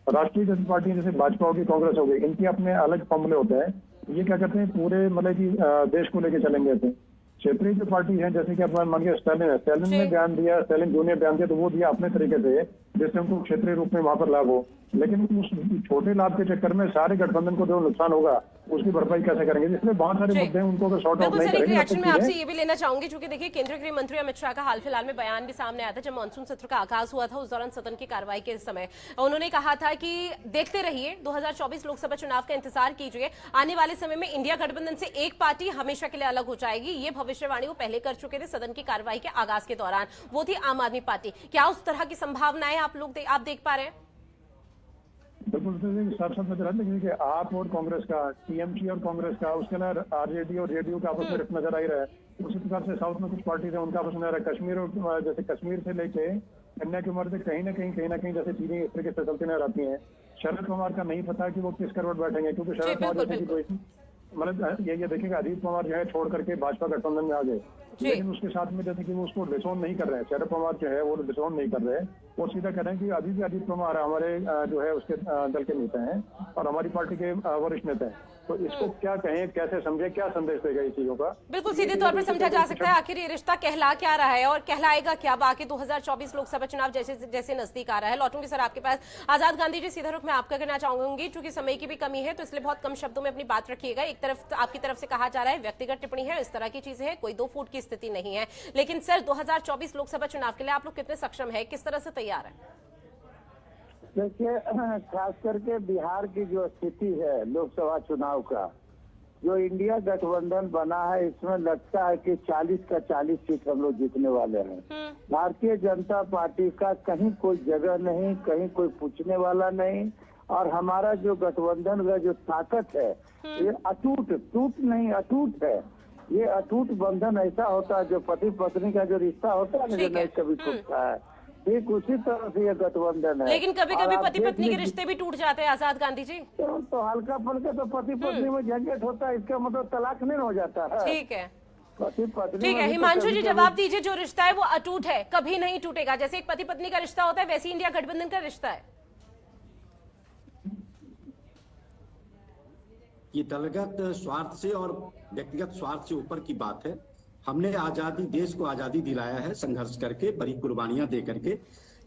राष्ट्रीय जनता पार्टी जैसे भाजपा होगी, कांग्रेस होगी, इनके अपने अलग फॉर्मूले होते हैं। ये क्या करते हैं पूरे मतलब कि देश को लेके चलेंगे ऐसे। क्षेत्रीय जो पार्टी है जैसे कि अपना मान लिया स्टालिन है, स्टालिन ने बयान दिया, स्टालिन जूनियर बयान दिया, तो वो दिया अपने तरीके से जिससे उनको क्षेत्रीय रूप में वहां पर लाभ हो। लेकिन उस छोटे लाभ के चक्कर में सारे गठबंधन को जो नुकसान होगा उसकी भरपाई कैसे करेंगे? इसलिए बहुत सारे मुद्दे हैं, उनको अगर सॉर्ट आउट नहीं करेंगे। रिएक्शन में आपसे ये भी लेना चाहूंगी, क्योंकि देखिए केंद्रीय गृह मंत्री अमित शाह का हाल फिलहाल में बयान भी सामने आया था जब मानसून सत्र का आगाज हुआ था। उस दौरान सदन की कार्रवाई के समय उन्होंने कहा था कि देखते रहिए 2024 लोकसभा चुनाव का इंतजार कीजिए, आने वाले समय में इंडिया गठबंधन से एक पार्टी हमेशा के लिए अलग हो जाएगी। ये भविष्यवाणी वो पहले कर चुके थे सदन की कार्रवाई के आगाज के दौरान, वो थी आम आदमी पार्टी। क्या उस तरह की संभावनाएं आप देख पा रहे हैं? बिल्कुल साफ साफ नजर आता है कि आप और कांग्रेस का, टीएमसी और कांग्रेस का, उसके अंदर आरजेडी और जेडीयू का आपस में रिफ्ट नजर आ ही रहा है। उसी प्रकार से साउथ में कुछ पार्टीज है उनका आपस में कश्मीर और जैसे कश्मीर से लेके कन्याकुमारी से कहीं ना कहीं जैसे चीजें इस तरीके से चलती नजर आती हैं। शरद पवार का नहीं पता कि वो किस करवट बैठेंगे, क्योंकि शरद पवार जैसे कोई मतलब ये देखिएगा अजीत पवार जो है छोड़ करके भाजपा गठबंधन में आ गए, लेकिन उसके साथ में जैसे कि वो उसको डिसोन नहीं कर रहे हैं। शरद पवार जो है वो डिसोन नहीं कर रहे हैं, वो सीधा कह रहे हैं कि अभी भी अजीत पवार हमारे जो है उसके दल के नेता हैं और हमारी पार्टी के वरिष्ठ नेता हैं। तो इसको क्या कहें, कैसे समझे, क्या संदेश देगा इस चीजों का? बिल्कुल सीधे तौर पर समझा जा सकता है आखिर ये रिश्ता कहला क्या रहा है और कहलाएगा क्या बाकी 2024 लोकसभा चुनाव जैसे नजदीक आ रहा है। लौटूंगी सर आपके पास। आजाद गांधी जी, सीधा रुख मैं आपका करना चाहूंगी, चूंकि समय की भी कमी है तो इसलिए बहुत कम शब्दों में अपनी बात रखिएगा। एक तरफ आपकी तरफ से कहा जा रहा है व्यक्तिगत टिप्पणी है, इस तरह की चीजें है, कोई 2 फुट की स्थिति नहीं है, लेकिन सर 2024 लोकसभा चुनाव के लिए आप लोग कितने सक्षम है, किस तरह से तैयार है? देखिए खास करके बिहार की जो स्थिति है लोकसभा चुनाव का, जो इंडिया गठबंधन बना है इसमें लगता है कि 40 का 40 सीट हम लोग जीतने वाले हैं। भारतीय जनता पार्टी का कहीं कोई जगह नहीं, कहीं कोई पूछने वाला नहीं। और हमारा जो गठबंधन का जो ताकत है ये टूट नहीं अटूट है। ये अटूट बंधन ऐसा होता है जो पति पत्नी का जो रिश्ता होता है ना, जो नहीं कभी टूटता है, ठीक उसी तरह से ये गठबंधन है। लेकिन कभी कभी पति पत्नी के रिश्ते भी टूट जाते हैं आजाद गांधी जी। तो हल्का फुल्का तो पति पत्नी में झंझट होता है, इसका मतलब तलाक नहीं हो जाता है। ठीक है, पति पत्नी ठीक है। हिमांशु जी जवाब दीजिए, जो रिश्ता है वो अटूट है, कभी नहीं टूटेगा। जैसे एक पति पत्नी का रिश्ता होता है वैसे इंडिया गठबंधन का रिश्ता है। ये दलगत स्वार्थ से और व्यक्तिगत स्वार्थ से ऊपर की बात है। हमने आजादी, देश को आजादी दिलाया है संघर्ष करके, बड़ी कुर्बानियां दे करके।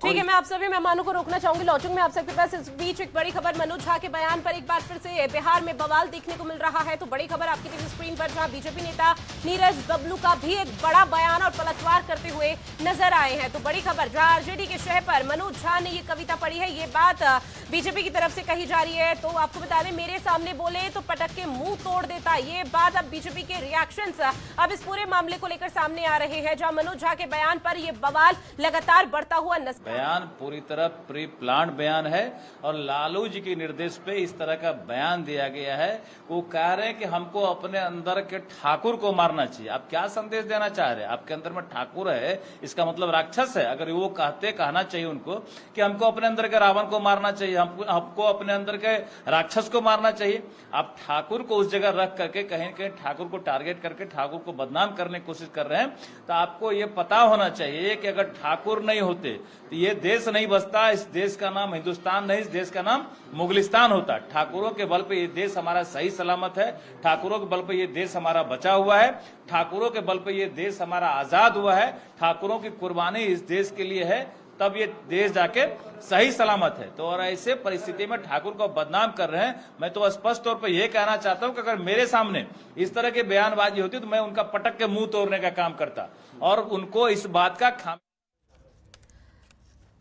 ठीक है, मैं आप सभी मेहमानों को रोकना चाहूंगी, लौटूंगी मैं आप सबके पास। इस बीच एक बड़ी खबर, मनोज झा के बयान पर एक बार फिर से बिहार में बवाल देखने को मिल रहा है। तो बड़ी खबर आपकी टीवी स्क्रीन पर, जहां बीजेपी नेता नीरज बबलू का भी एक बड़ा बयान और पलटवार करते हुए नजर आए हैं। तो बड़ी खबर, जहां आरजेडी के शह पर मनोज झा ने ये कविता पढ़ी है, ये बात बीजेपी की तरफ से कही जा रही है। तो आपको बता दें, मेरे सामने बोले तो पटक के मुंह तोड़ देता, ये बात अब बीजेपी के रिएक्शंस अब इस पूरे मामले को लेकर सामने आ रहे हैं, जहां मनोज झा के बयान पर ये बवाल लगातार बढ़ता हुआ बयान पूरी तरह प्री प्लान बयान है और लालू जी के निर्देश पे इस तरह का बयान दिया गया है। वो कह रहे हैं कि हमको अपने अंदर के ठाकुर को मारना चाहिए। आप क्या संदेश देना चाह रहे हैं? आपके अंदर में ठाकुर है, इसका मतलब राक्षस है? अगर वो कहना चाहिए उनको कि हमको अपने अंदर के रावण को मारना चाहिए, हमको अपने अंदर के राक्षस को मारना चाहिए। आप ठाकुर को उस जगह रख करके कहीं कहीं ठाकुर को टारगेट करके ठाकुर को बदनाम करने की कोशिश कर रहे हैं। तो आपको ये पता होना चाहिए कि अगर ठाकुर नहीं होते तो ये देश नहीं बसता। इस देश का नाम हिंदुस्तान नहीं, इस देश का नाम मुगलिस्तान होता। ठाकुरों के बल पे ये देश हमारा सही सलामत है, ठाकुरों के बल पे ये देश हमारा बचा हुआ है, ठाकुरों के बल पे ये देश हमारा आजाद हुआ है, ठाकुरों की कुर्बानी इस देश के लिए है, तब ये देश जाके सही सलामत है। तो और ऐसे परिस्थिति में ठाकुर को बदनाम कर रहे हैं। मैं तो स्पष्ट तौर पर यह कहना चाहता हूं कि अगर मेरे सामने इस तरह की बयानबाजी होती तो मैं उनका पटक के मुंह तोड़ने का काम करता और उनको इस बात का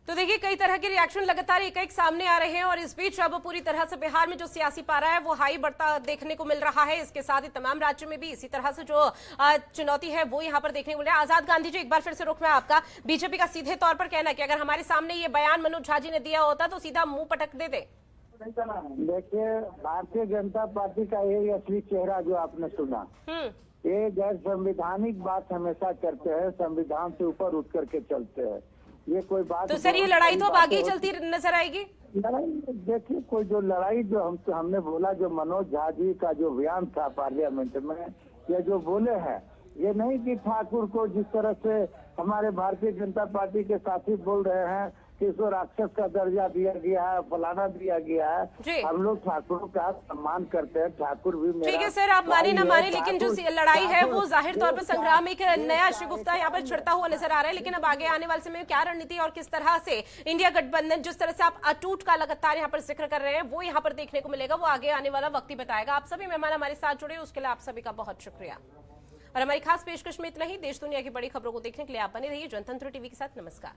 तो देखिए कई तरह के रिएक्शन लगातार एक सामने आ रहे हैं और इस बीच अब पूरी तरह से बिहार में जो सियासी पारा है वो हाई बढ़ता देखने को मिल रहा है। इसके साथ ही तमाम राज्यों में भी इसी तरह से जो चुनौती है वो यहाँ पर देखने को मिल रहा है। आजाद गांधी जी, एक बार फिर से रुख में आपका, बीजेपी का सीधे तौर पर कहना है कि अगर हमारे सामने ये बयान मनोज झा जी ने दिया होता तो सीधा मुंह पटक देते। देखिए, भारतीय जनता पार्टी का यही असली चेहरा जो आपने सुना, ये गैर संवैधानिक बात हमेशा करते हैं, संविधान से ऊपर उठ करके चलते हैं। ये कोई बात तो सर ये लड़ाई तो अब आगे चलती नजर आएगी। लड़ाई देखिए, कोई जो लड़ाई जो हमने बोला, जो मनोज झा जी का जो बयान था पार्लियामेंट में, ये जो बोले हैं, ये नहीं कि ठाकुर को जिस तरह से हमारे भारतीय जनता पार्टी के साथी बोल रहे हैं कि इसको राक्षस का दर्जा दिया गया है, फलाना दिया गया है। हम लोग ठाकुरों का सम्मान करते हैं, ठाकुर भी मेरा। ठीक है सर, आप माने ना माने, लेकिन जो लड़ाई है वो जाहिर तौर पर संग्राम एक नया शिगुफ्ता यहाँ पर छिड़ता हुआ नजर आ रहा है। लेकिन अब आगे आने वाले समय में क्या रणनीति और किस तरह से इंडिया गठबंधन, जिस तरह से आप अटूट का लगातार यहाँ पर जिक्र कर रहे हैं, वो यहाँ पर देखने को मिलेगा, वो आगे आने वाला वक्त ही बताएगा। आप सभी मेहमान हमारे साथ जुड़े, उसके लिए आप सभी का बहुत शुक्रिया। और हमारी खास पेशकश में इतना ही। देश दुनिया की बड़ी खबरों को देखने के लिए आप बने रहिए जनतंत्र टीवी के साथ। नमस्कार।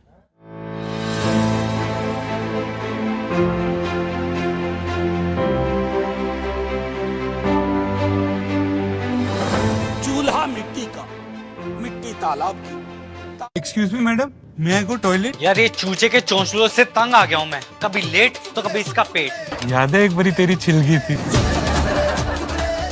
चूल्हा मिट्टी का, मिट्टी तालाब की। एक्सक्यूज मी मैडम, मैं आई गो टॉयलेट? यार ये चूचे के चोंचलों से तंग आ गया हूँ मैं, कभी लेट तो कभी इसका पेट। याद है एक बारी तेरी छिलगी थी।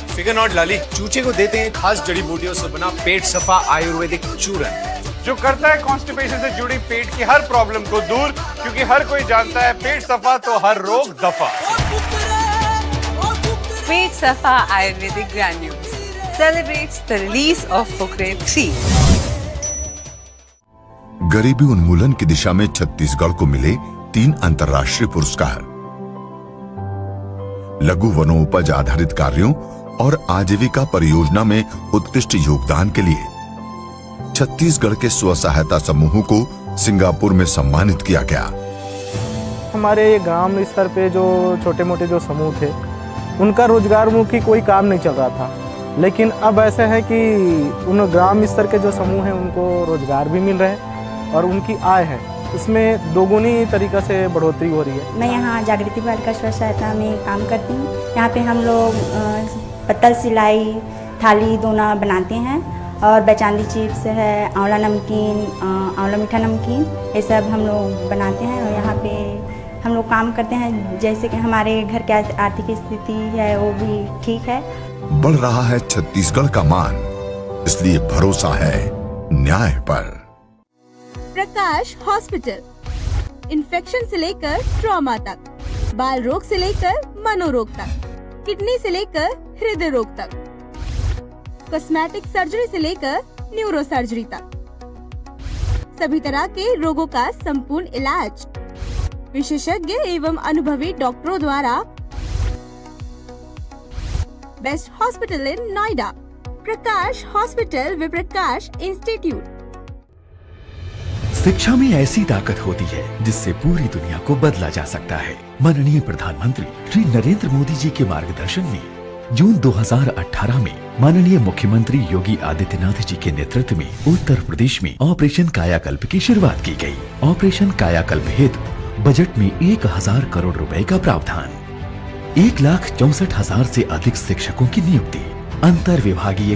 फिगर नॉट लाली, चूचे को देते हैं खास जड़ी बूटियों से बना पेट सफा आयुर्वेदिक चूरन, जो करता है कॉन्स्टिपेशन से जुड़ी पेट की हर प्रॉब्लम को दूर, क्योंकि हर कोई जानता है पेट सफा तो हर रोग दफा। पेट सफा Ayurvedic granules celebrates the release of Fukrate 3. गरीबी उन्मूलन की दिशा में छत्तीसगढ़ को मिले 3 अंतर्राष्ट्रीय पुरस्कार। लघु वनोपज आधारित कार्यों और आजीविका परियोजना में उत्कृष्ट योगदान के लिए छत्तीसगढ़ के स्व सहायता समूहों को सिंगापुर में सम्मानित किया गया। हमारे ग्राम स्तर पे जो छोटे मोटे जो समूह थे, उनका रोजगार मुखी कोई काम नहीं चल रहा था, लेकिन अब ऐसा है कि उन ग्राम स्तर के जो समूह हैं उनको रोजगार भी मिल रहा है और उनकी आय है इसमें दोगुनी तरीका से बढ़ोतरी हो रही है। मैं यहाँ जागृति बालिका स्व सहायता में काम करती हूँ। यहाँ पे हम लोग पत्तल सिलाई, थाली दोना बनाते हैं और बेचांदी चिप्स है, आंवला नमकीन, आंवला मीठा नमकीन, ये सब हम लोग बनाते हैं और यहाँ पे हम लोग काम करते हैं। जैसे कि हमारे घर की आर्थिक स्थिति है वो भी ठीक है। बढ़ रहा है छत्तीसगढ़ का मान, इसलिए भरोसा है न्याय पर। प्रकाश हॉस्पिटल, इन्फेक्शन से लेकर ट्रॉमा तक, बाल रोग से लेकर मनोरोग तक, किडनी से लेकर हृदय रोग तक, कॉस्मेटिक सर्जरी से लेकर न्यूरो सर्जरी तक, सभी तरह के रोगों का संपूर्ण इलाज विशेषज्ञ एवं अनुभवी डॉक्टरों द्वारा। Best hospital in Noida, Prakash hospital व प्रकाश इंस्टीट्यूट। शिक्षा में ऐसी ताकत होती है जिससे पूरी दुनिया को बदला जा सकता है। माननीय प्रधानमंत्री श्री नरेंद्र मोदी जी के मार्गदर्शन में जून 2018 में माननीय मुख्यमंत्री योगी आदित्यनाथ जी के नेतृत्व में उत्तर प्रदेश में ऑपरेशन कायाकल्प की शुरुआत की गई। ऑपरेशन कायाकल्प हेतु बजट में 1000 करोड़ रुपए का प्रावधान, 1,64,000 से अधिक शिक्षकों की नियुक्ति, अंतर विभागीय